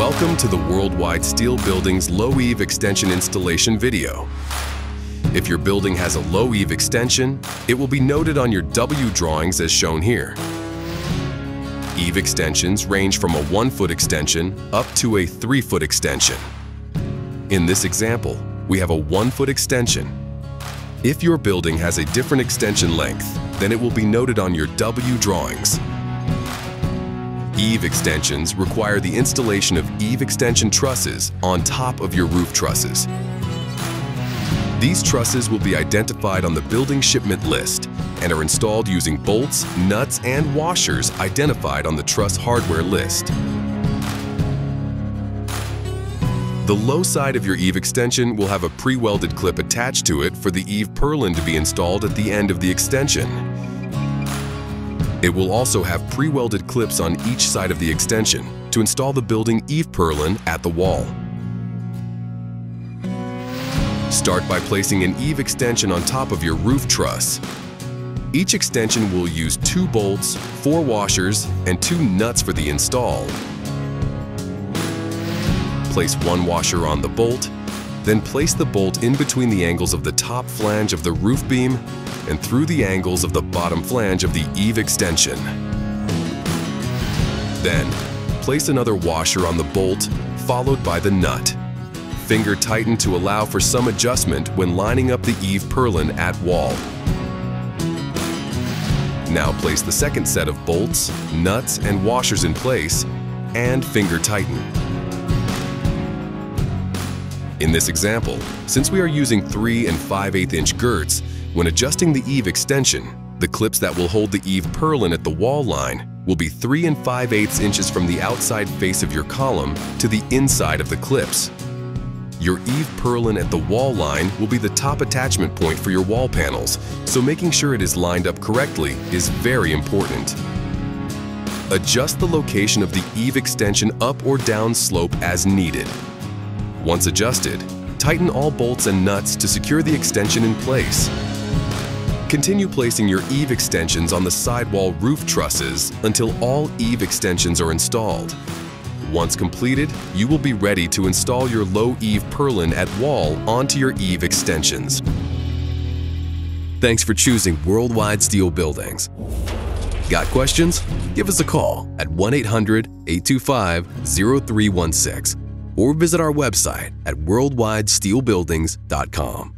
Welcome to the Worldwide Steel Building's Low Eave Extension installation video. If your building has a low eave extension, it will be noted on your W drawings as shown here. Eave extensions range from a 1-foot extension up to a 3-foot extension. In this example, we have a 1-foot extension. If your building has a different extension length, then it will be noted on your W drawings. Eave extensions require the installation of eave extension trusses on top of your roof trusses. These trusses will be identified on the building shipment list and are installed using bolts, nuts, and washers identified on the truss hardware list. The low side of your eave extension will have a pre-welded clip attached to it for the eave purlin to be installed at the end of the extension. It will also have pre-welded clips on each side of the extension to install the building eave purlin at the wall. Start by placing an eave extension on top of your roof truss. Each extension will use 2 bolts, 4 washers, and 2 nuts for the install. Place 1 washer on the bolt, then place the bolt in between the angles of the top flange of the roof beam and through the angles of the bottom flange of the eave extension. Then, place another washer on the bolt, followed by the nut. Finger tighten to allow for some adjustment when lining up the eave purlin at wall. Now place the second set of bolts, nuts, and washers in place, and finger tighten. In this example, since we are using 3 5/8" girts, when adjusting the eave extension, the clips that will hold the eave purlin at the wall line will be 3 5/8 inches from the outside face of your column to the inside of the clips. Your eave purlin at the wall line will be the top attachment point for your wall panels, so making sure it is lined up correctly is very important. Adjust the location of the eave extension up or down slope as needed. Once adjusted, tighten all bolts and nuts to secure the extension in place. Continue placing your eave extensions on the sidewall roof trusses until all eave extensions are installed. Once completed, you will be ready to install your low eave purlin at wall onto your eave extensions. Thanks for choosing Worldwide Steel Buildings. Got questions? Give us a call at 1-800-825-0316 or visit our website at worldwidesteelbuildings.com.